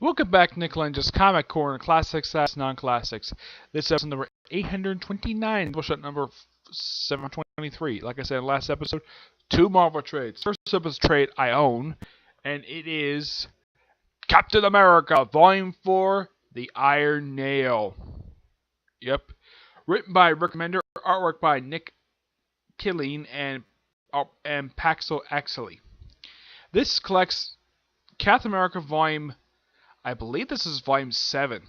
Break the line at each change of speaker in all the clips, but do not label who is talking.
Welcome back to Nick Lenz's Comic Corner, Classics as Non-Classics. This is episode number 829, Doubleshot number 723. Like I said in the last episode, two Marvel trades. First up is a trade I own, and it is Captain America, Volume 4, The Iron Nail. Yep. Written by Rick Remender, artwork by Nick Killeen and Paxel Axley. This collects Captain America Volume, I believe this is Volume 7.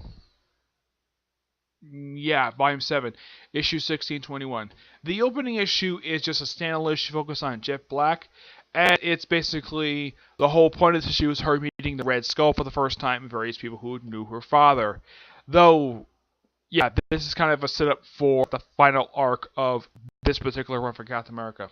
Yeah, Volume 7, Issue 1621. The opening issue is just a standalone issue focused on Jet Black, and it's basically the whole point of this issue is her meeting the Red Skull for the first time and various people who knew her father. Though, yeah, this is kind of a setup for the final arc of this particular run for Captain America.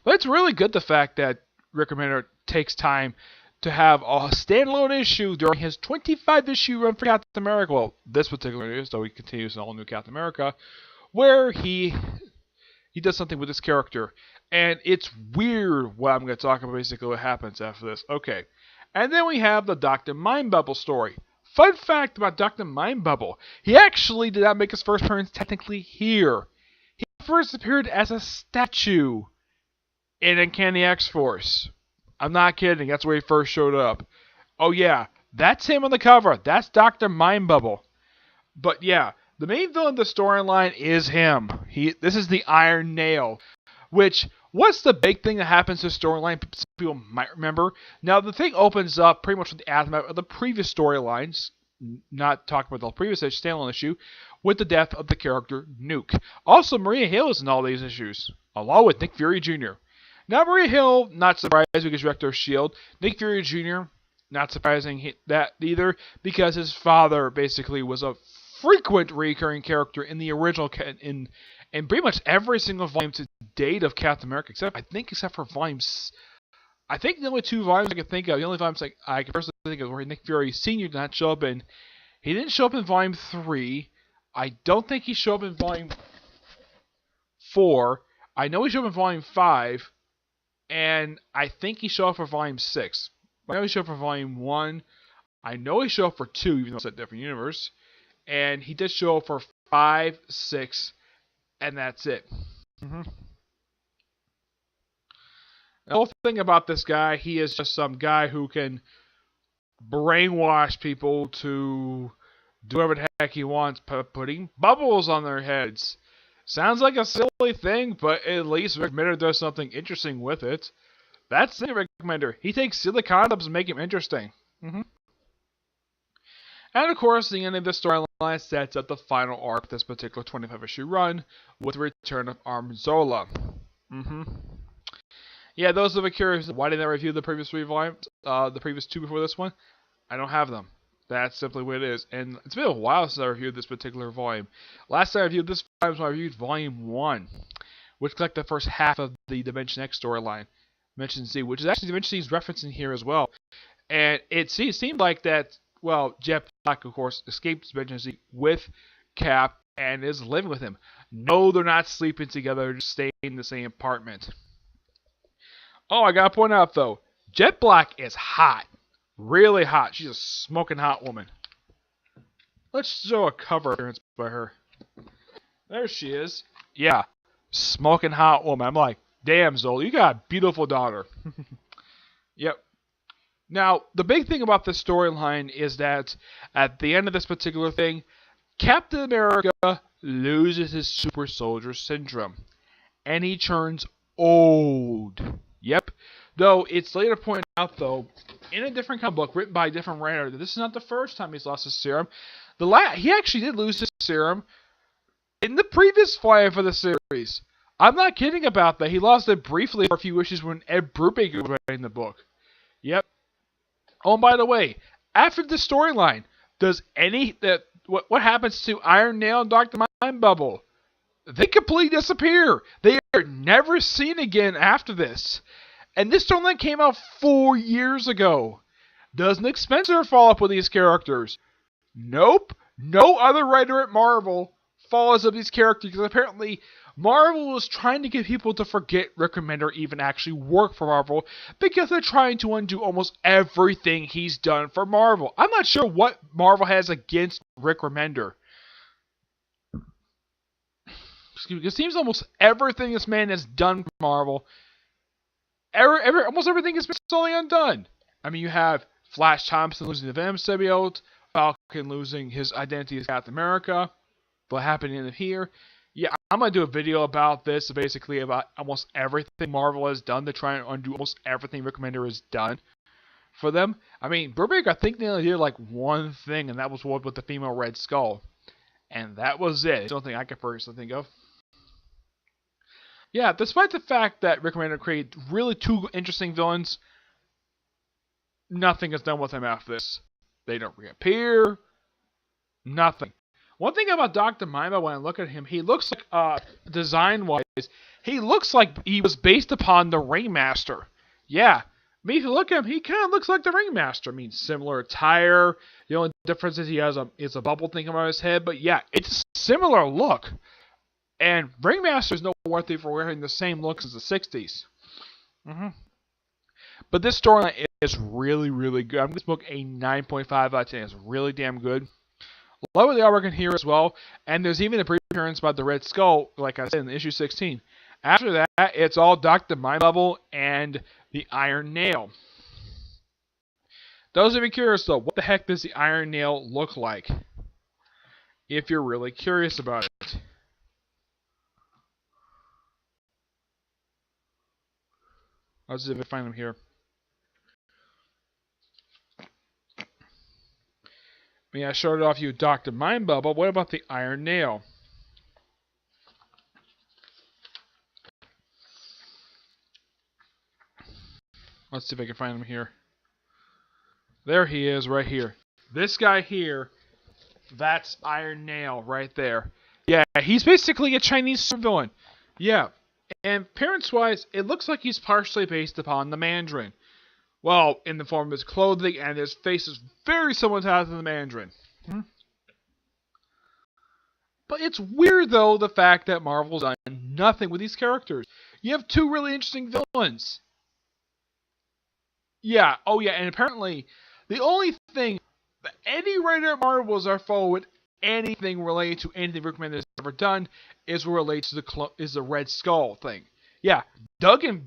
But it's really good the fact that Rick Remender takes time to have a standalone issue during his 25-issue run for Captain America. Well, this particular issue, though he continues an all-new Captain America, where he does something with this character. And it's weird what I'm going to talk about, basically what happens after this. Okay. And then we have the Dr. Mindbubble story. Fun fact about Dr. Mindbubble. He actually did not make his first appearance technically here. He first appeared as a statue in Uncanny X-Force. I'm not kidding. That's where he first showed up. Oh, yeah. That's him on the cover. That's Dr. Mindbubble. But, yeah. The main villain of the storyline is him. This is the Iron Nail. Which, what's the big thing that happens to the storyline people might remember? Now, the thing opens up pretty much with the aftermath of the previous storylines. Not talking about the previous standalone issue. With the death of the character Nuke. Also, Maria Hill is in all these issues. Along with Nick Fury Jr. Now, Maria Hill, not surprised because director of S.H.I.E.L.D. Nick Fury Jr., not surprising that either, because his father basically was a frequent recurring character in the original, in pretty much every single volume to date of Captain America, except for volumes. I think the only two volumes I can think of, the only volumes I can personally think of where Nick Fury Sr. did not show up in. He didn't show up in Volume 3. I don't think he showed up in Volume 4. I know he showed up in Volume 5. And I think he showed up for Volume 6. I know he showed up for Volume 1. I know he showed up for 2, even though it's a different universe. And he did show up for 5, 6, and that's it. The whole thing about this guy, he is just some guy who can brainwash people to do whatever the heck he wants, putting bubbles on their heads. Sounds like a silly thing, but at least Rick Remender does something interesting with it. That's the Rick Remender. He takes silly concepts and make them interesting. And of course, the end of the storyline sets up the final arc of this particular 25-issue run with the return of Armzola. Yeah, those that are curious, why didn't I review the previous 3 volumes, the previous 2 before this one? I don't have them. That's simply what it is. And it's been a while since I reviewed this particular volume. Last time I reviewed this volume was when I reviewed Volume 1, which collected the first half of the Dimension X storyline. Dimension Z, which is actually Dimension Z's reference in here as well. And it seemed like that, well, Jet Black, of course, escaped Dimension Z with Cap and is living with him. No, they're not sleeping together. They're just staying in the same apartment. Oh, I gotta point out, though, Jet Black is hot. Really hot. She's a smoking hot woman. Let's show a cover appearance by her. There she is. Yeah. Smoking hot woman. I'm like, damn, Zola, you got a beautiful daughter. Yep. Now, the big thing about this storyline is that at the end of this particular thing, Captain America loses his super soldier syndrome. And he turns old. Yep. Though, it's later pointed out, though, in a different comic book written by a different writer, that this is not the first time he's lost his serum. He actually did lose his serum in the previous volume for the series. I'm not kidding about that. He lost it briefly for a few issues when Ed Brubaker was writing the book. Yep. Oh, and by the way, after the storyline, what happens to Iron Nail and Dr. Mindbubble? They completely disappear. They are never seen again after this. And this storyline came out 4 years ago. Does Nick Spencer follow up with these characters? Nope. No other writer at Marvel follows up these characters because apparently Marvel is trying to get people to forget Rick Remender even actually worked for Marvel because they're trying to undo almost everything he's done for Marvel. I'm not sure what Marvel has against Rick Remender. It seems almost everything this man has done for Marvel, almost everything has been solely undone. I mean, you have Flash Thompson losing the Venom symbiote, Falcon losing his identity as Captain America, what happened in here. Yeah, I'm going to do a video about this, basically about almost everything Marvel has done to try and undo almost everything Rick Remender has done for them. I mean, Burbank, I think they only did like one thing, and that was one with the female Red Skull. And that was it. It's the only thing I could personally think of. Yeah, despite the fact that Rick Remender created really two interesting villains, nothing is done with him after this. They don't reappear. Nothing. One thing about Dr. Mima, when I look at him, he looks like, design-wise, he looks like he was based upon the Ringmaster. Yeah. I mean, if you look at him, he kind of looks like the Ringmaster. I mean, similar attire. The only difference is he has a bubble thing around his head. But yeah, it's a similar look. And Ringmaster is no worthy for wearing the same looks as the 60s. But this storyline is really, really good. I'm going to book a 9.5 out of 10. It's really damn good. Love the artwork in here as well. And there's even a brief appearance by the Red Skull, like I said, in issue 16. After that, it's all Dr. Mindbubble and the Iron Nail. Those of you curious, though, what the heck does the Iron Nail look like? If you're really curious about it. Let's see if I find them here. I mean, I showed it off you, Dr. Mindbubble. What about the Iron Nail? Let's see if I can find him here. There he is, right here. This guy here, that's Iron Nail right there. Yeah, he's basically a Chinese villain. Yeah, and appearance-wise, it looks like he's partially based upon the Mandarin. Well, in the form of his clothing, and his face is very similar to that of the Mandarin. But it's weird, though, the fact that Marvel's done nothing with these characters. You have two really interesting villains. Yeah, oh yeah, and apparently, the only thing that any writer at Marvel is following with anything related to anything Rick Remender has ever done is related to the Red Skull thing. Yeah, Duggan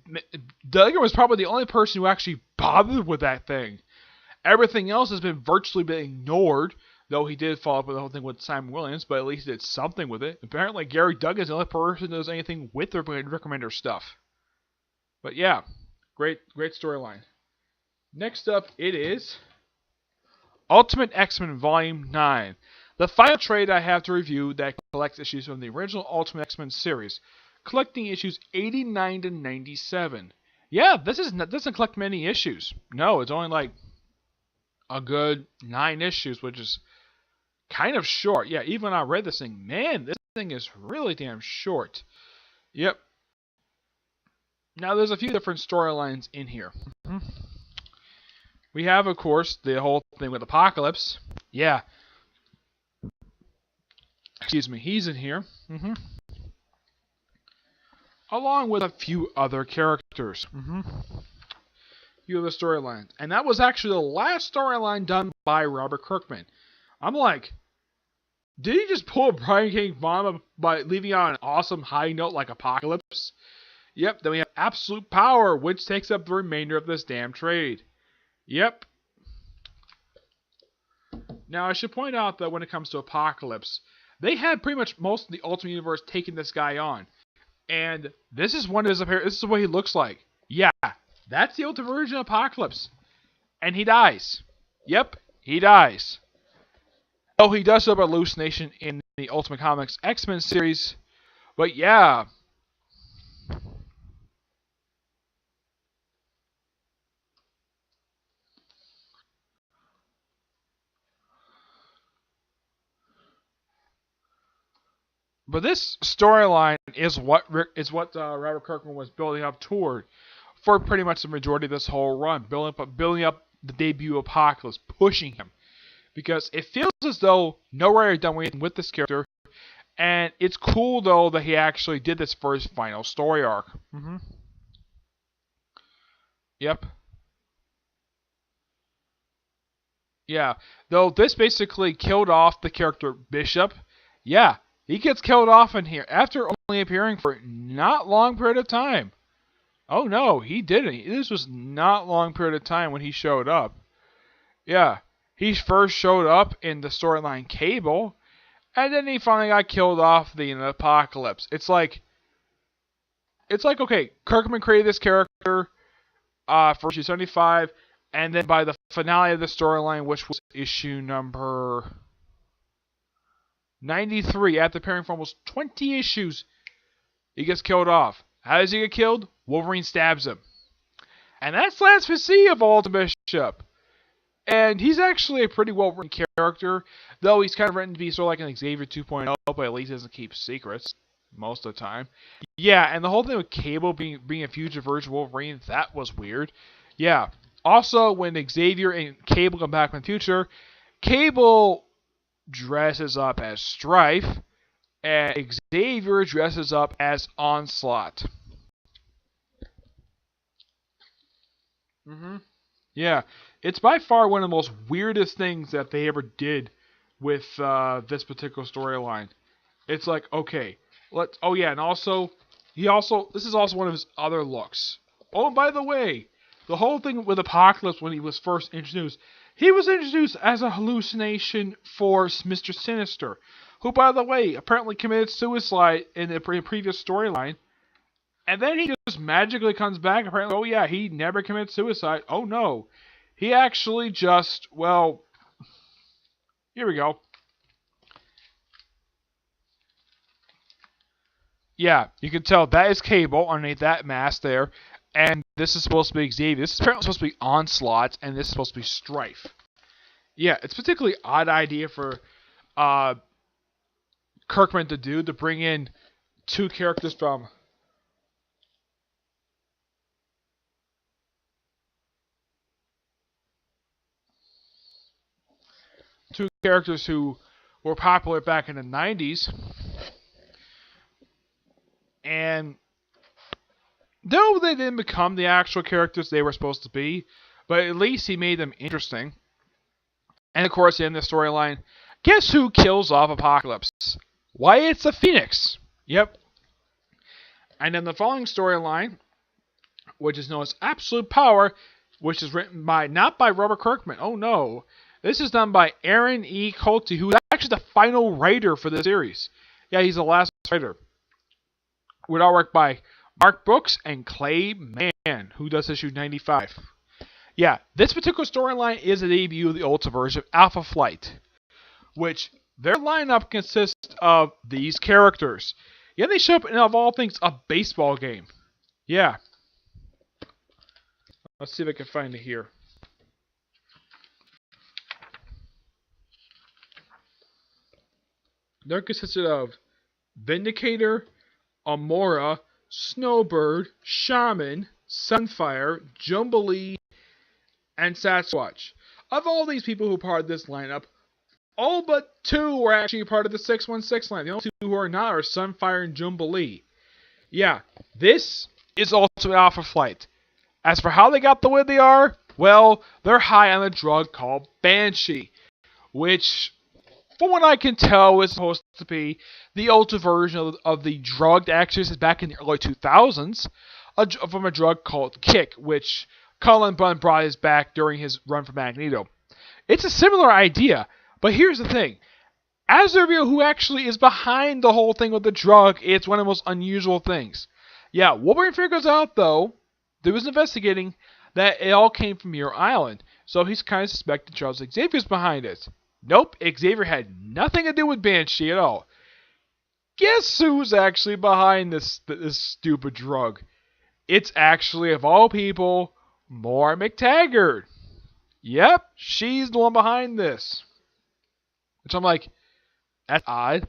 was probably the only person who actually bothered with that thing. Everything else has been virtually ignored, though he did follow up with the whole thing with Simon Williams, but at least he did something with it. Apparently, Gary Duggan is the only person who does anything with the Rick Remender stuff. But yeah, great storyline. Next up, it is Ultimate X-Men Volume 9. The final trade I have to review that collects issues from the original Ultimate X-Men series, collecting issues 89 to 97. Yeah, doesn't collect many issues. No, it's only like a good 9 issues, which is kind of short. Yeah, even when I read this thing, man, this thing is really damn short. Yep. Now, there's a few different storylines in here. We have, of course, the whole thing with Apocalypse. Yeah. Excuse me, he's in here. Along with a few other characters. Few other storylines. And that was actually the last storyline done by Robert Kirkman. I'm like, did he just pull a Brian King bomb by leaving on an awesome high note like Apocalypse? Yep, then we have Absolute Power, which takes up the remainder of this damn trade. Yep. Now, I should point out that when it comes to Apocalypse, they had pretty much most of the Ultimate Universe taking this guy on. And this is one of his appearances. This is what he looks like. Yeah, that's the Ultimate version of Apocalypse. And he dies. Yep, he dies. Oh, he does have a hallucination in the Ultimate Comics X-Men series. But yeah. But this storyline is what Robert Kirkman was building up toward for pretty much the majority of this whole run, building up the debut of Apocalypse, pushing him, because it feels as though no writer had done anything with this character, And it's cool, though, that he actually did this for his final story arc. Yep. Yeah. Though this basically killed off the character Bishop. Yeah. He gets killed off in here after only appearing for not long period of time. Oh no, he didn't. This was not long period of time when he showed up. Yeah. He first showed up in the storyline Cable, and then he finally got killed off in the Apocalypse. It's like okay, Kirkman created this character for issue 75, and then by the finale of the storyline, which was issue number 93, after appearing for almost 20 issues, he gets killed off. How does he get killed? Wolverine stabs him. And that's last we see of Ultimate Bishop. And he's actually a pretty well-written character, though he's kind of written to be sort of like an Xavier 2.0, but at least he doesn't keep secrets most of the time. Yeah, and the whole thing with Cable being a future version of Wolverine, that was weird. Yeah. Also, when Xavier and Cable come back in the future, Cable dresses up as Strife, and Xavier dresses up as Onslaught. Yeah, it's by far one of the most weirdest things that they ever did with this particular storyline. It's like, okay, oh yeah, and also, this is also one of his other looks. Oh, by the way, the whole thing with Apocalypse when he was first introduced, he was introduced as a hallucination for Mr. Sinister, who, by the way, apparently committed suicide in the previous storyline. And then he just magically comes back, apparently, oh yeah, he never committed suicide. Oh no. He actually just, well, here we go. Yeah, you can tell that is Cable underneath that mask there. And this is supposed to be Xavier. This is apparently supposed to be Onslaught, and this is supposed to be Strife. Yeah, it's a particularly odd idea for Kirkman to do, to bring in two characters from... two characters who were popular back in the 90s. And though they didn't become the actual characters they were supposed to be, but at least he made them interesting. And of course, in the storyline, guess who kills off Apocalypse? Why, it's the Phoenix. Yep. And then the following storyline, which is known as Absolute Power, which is written not by Robert Kirkman. Oh no. This is done by Aaron E. Colte, who is actually the final writer for the series. Yeah, he's the last writer. With artwork by Mark Brooks and Clay Mann, who does issue 95. Yeah, this particular storyline is a debut of the Ultimate version of Alpha Flight, which their lineup consists of these characters. Yeah, they show up in, of all things, a baseball game. Yeah. Let's see if I can find it here. They're consisted of Vindicator, Amora, Snowbird, Shaman, Sunfire, Jubilee, and Sasquatch. Of all these people who are part of this lineup, all but two were actually part of the 616 line. The only two who are not are Sunfire and Jubilee. Yeah, this is Ultimate Alpha Flight. As for how they got the way they are, well, they're high on a drug called Banshee, which, from what I can tell, is supposed to be the ultimate version of the drug that actually existed back in the early 2000s, from a drug called Kick, which Cullen Bunn brought his back during his run for Magneto. It's a similar idea, but here's the thing. As to reveal who actually is behind the whole thing with the drug, it's one of the most unusual things. Yeah, Wolverine figures out, though, there was investigating, that it all came from Muir Island, so he's kind of suspected Charles Xavier's behind it. Nope, Xavier had nothing to do with Banshee at all. Guess who's actually behind this stupid drug? It's actually, of all people, Maura McTaggart. Yep, she's the one behind this. Which I'm like, that's odd.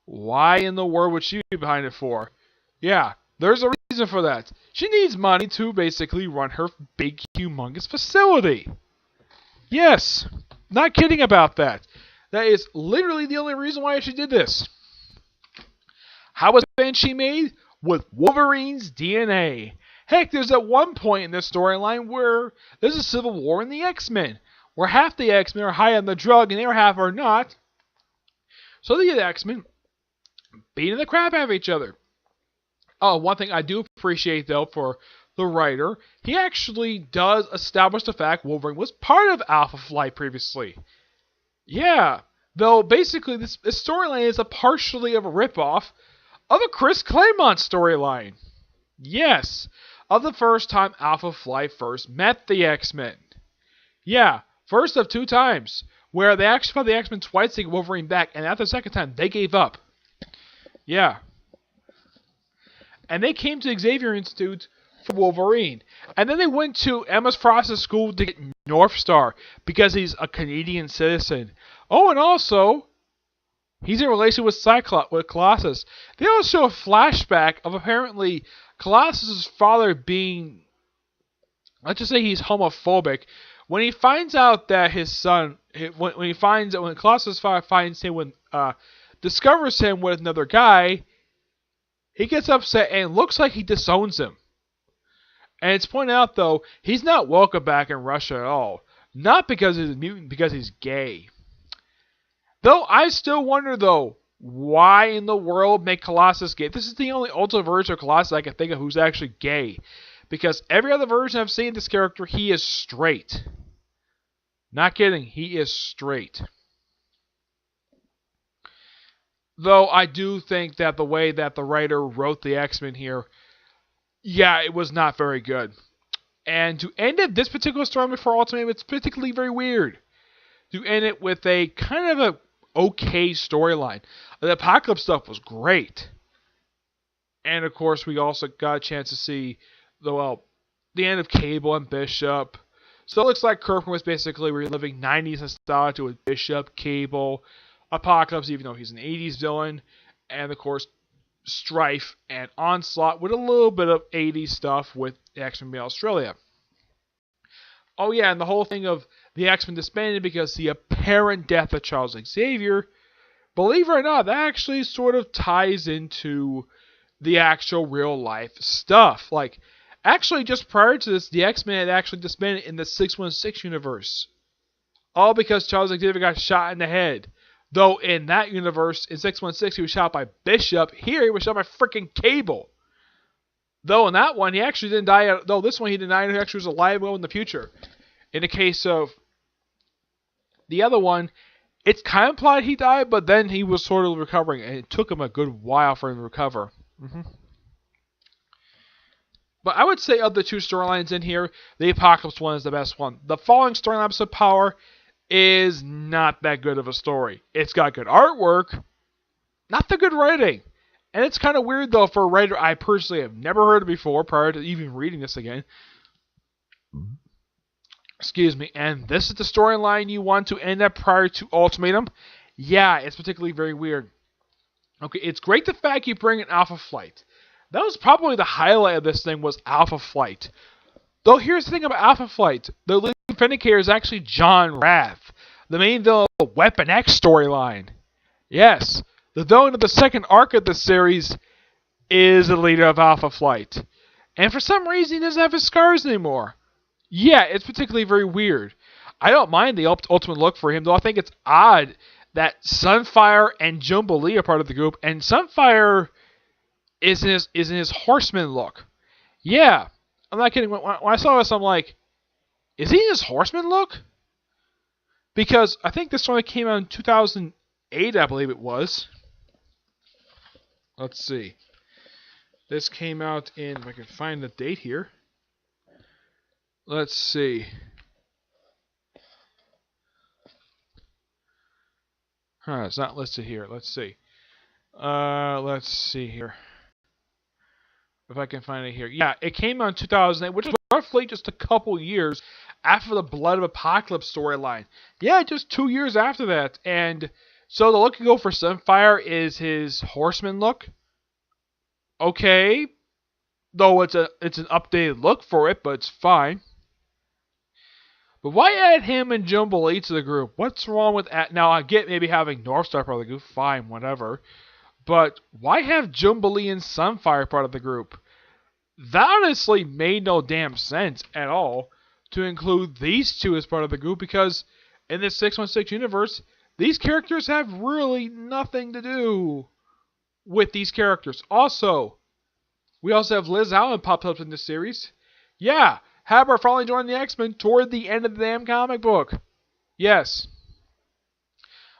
Why in the world would she be behind it for? Yeah, there's a reason for that. She needs money to basically run her big, humongous facility. Yes, not kidding about that. That is literally the only reason why she did this. How was Banshee made? With Wolverine's DNA. Heck, there's at one point in this storyline where there's a civil war in the X-Men, where half the X-Men are high on the drug and the other half are not. So the X-Men beating the crap out of each other. Oh, one thing I do appreciate, though, for the writer, he actually does establish the fact Wolverine was part of Alpha Flight previously. Yeah, though basically this storyline is a partially of a ripoff of a Chris Claremont storyline. Yes, of the first time Alpha Flight first met the X-Men. Yeah, first of 2 times, where they actually fought the X-Men twice to get Wolverine back, and after the second time, they gave up. Yeah. And they came to Xavier Institute for Wolverine. And then they went to Emma Frost's school to get North Star, because he's a Canadian citizen. Oh, and also, he's in relation with with Colossus. They also show a flashback of apparently Colossus' father being, let's just say he's homophobic. When he finds out that his son, when Colossus' father finds him, discovers him with another guy, he gets upset and looks like he disowns him. And it's pointed out, though, he's not welcome back in Russia at all. Not because he's a mutant, because he's gay. Though I still wonder, though, why in the world make Colossus gay? This is the only ultimate version of Colossus I can think of who's actually gay. Because every other version I've seen of this character, he is straight. Not kidding, he is straight. Though I do think that the way that the writer wrote the X-Men here, yeah, it was not very good. And to end it, this particular story before Ultimate, it's particularly very weird. To end it with a kind of a okay storyline. The Apocalypse stuff was great. And of course, we also got a chance to see the end of Cable and Bishop. So it looks like Kirkman was basically reliving 90s nostalgia with Bishop, Cable, Apocalypse, even though he's an 80s villain, and of course, Strife and Onslaught with a little bit of 80s stuff with X-Men Australia. Oh yeah, and the whole thing of the X-Men disbanded because the apparent death of Charles Xavier, believe it or not, that actually sort of ties into the actual real life stuff. Like, actually just prior to this, the X-Men had actually disbanded in the 616 universe. All because Charles Xavier got shot in the head. Though in that universe, in 616, he was shot by Bishop. Here, he was shot by freaking Cable. Though in that one, he actually didn't die. Though this one, he denied he actually was alive well in the future. In the case of the other one, it's kind of implied he died, but then he was sort of recovering, and it took him a good while for him to recover. But I would say of the 2 storylines in here, the Apocalypse one is the best one. The following storyline, Episode Power, is not that good of a story. It's got good artwork, not the good writing. And it's kind of weird, though, for a writer I personally have never heard of before prior to even reading this again. Excuse me. And this is the storyline you want to end up prior to Ultimatum? Yeah, it's particularly very weird. Okay, it's great the fact you bring in Alpha Flight. That was probably the highlight of this thing was Alpha Flight. Though here's the thing about Alpha Flight. The lead Vindicator is actually John Rath, the main villain of the Weapon X storyline. Yes, the villain of the second arc of the series is the leader of Alpha Flight. And for some reason, he doesn't have his scars anymore. Yeah, it's particularly very weird. I don't mind the ultimate look for him, though I think it's odd that Sunfire and Jubilee are part of the group, and Sunfire is in his horseman look. Yeah, I'm not kidding. When I saw this, I'm like, is he in his horseman look? Because I think this one came out in 2008, I believe it was. Let's see. This came out in, if I can find the date here. Let's see. It's not listed here. Let's see. Let's see here. If I can find it here. Yeah, it came out in 2008, which is roughly just a couple years after the Blood of Apocalypse storyline. Yeah, just 2 years after that. And so the look you go for Sunfire is his horseman look. Okay. Though it's an updated look for it, but it's fine. But why add him and Jubilee to the group? What's wrong with that? Now, I get maybe having Northstar part of the group. Fine, whatever. But why have Jubilee and Sunfire part of the group? That honestly made no damn sense at all to include these two as part of the group because in this 616 universe, these characters have really nothing to do with these characters. Also, we also have Liz Allen popped up in this series. Yeah, have her finally join the X-Men toward the end of the damn comic book. Yes.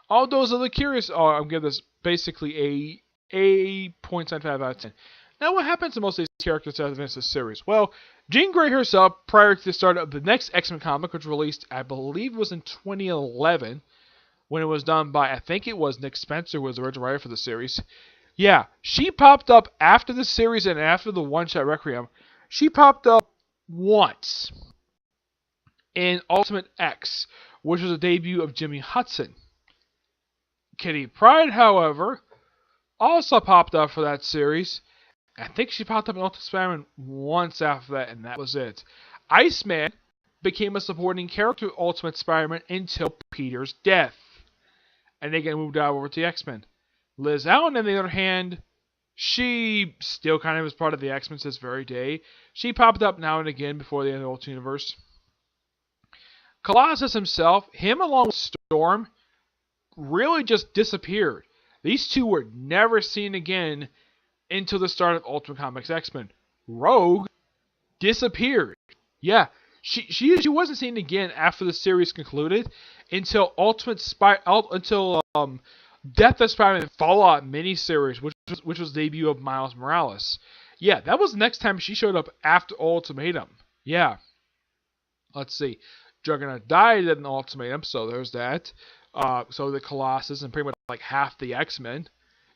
All those other curious. Oh, I'm giving this basically a 0.75 out of 10. Now, what happens to most of these characters out of this series? Well, Jean Grey herself, prior to the start of the next X-Men comic, which released, I believe, was in 2011, when it was done by, I think it was Nick Spencer, who was the original writer for the series. Yeah, she popped up after the series and after the one-shot Requiem. She popped up once in Ultimate X, which was a debut of Jimmy Hudson. Kitty Pryde, however, also popped up for that series. I think she popped up in Ultimate Spider-Man once after that, and that was it. Iceman became a supporting character in Ultimate Spider-Man until Peter's death. And they get moved over to the X-Men. Liz Allen, on the other hand, she still kind of is part of the X-Men to this very day. She popped up now and again before the end of the Ultimate Universe. Colossus himself, him along with Storm, really just disappeared. These two were never seen again until the start of Ultimate Comics X-Men. Rogue disappeared. Yeah, she wasn't seen again after the series concluded until Death of Spider-Man Fallout miniseries, which was the debut of Miles Morales. Yeah, that was the next time she showed up after Ultimatum. Yeah. Let's see. Juggernaut died in Ultimatum, so there's that. So the Colossus and pretty much like half the X-Men.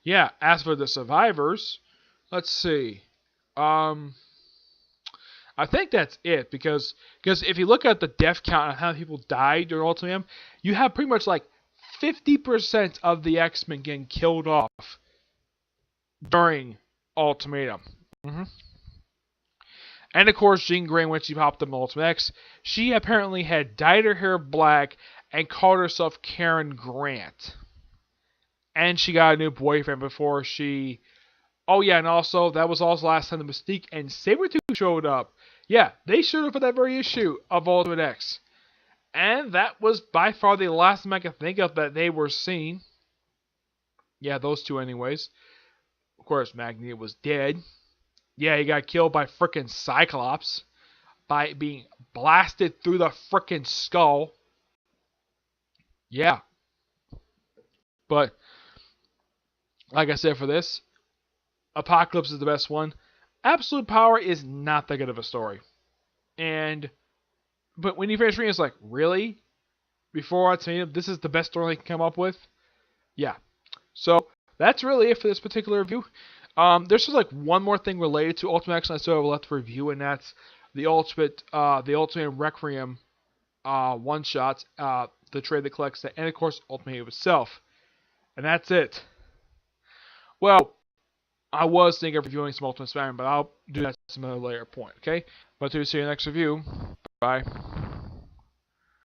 Yeah, as for the survivors, let's see. I think that's it because if you look at the death count and how many people died during Ultimatum, you have pretty much like 50% of the X-Men getting killed off during Ultimatum. And of course, Jean Grey, when she popped up in Ultimate X, she apparently had dyed her hair black and called herself Karen Grant. And she got a new boyfriend before she... Oh yeah, and also, that was also last time the Mystique and Sabretooth showed up. Yeah, they showed up for that very issue of Ultimate X. And that was by far the last time I can think of that they were seen. Yeah, those two anyways. Of course, Magneto was dead. Yeah, he got killed by frickin' Cyclops. By being blasted through the frickin' skull. Yeah. But, like I said for this, Apocalypse is the best one. Absolute Power is not that good of a story. But when you finish reading, it's like, really? Before Ultimatum, this is the best story I can come up with? Yeah. So, that's really it for this particular review. There's just like one more thing related to Ultimate X I still have left to review, and that's the Ultimate Requiem one-shots, the trade that collects that, and of course, Ultimate itself. And that's it. Well, I was thinking of reviewing some Ultimate Spider-Man, but I'll do that at some other later point, okay? But to see you next review. Bye.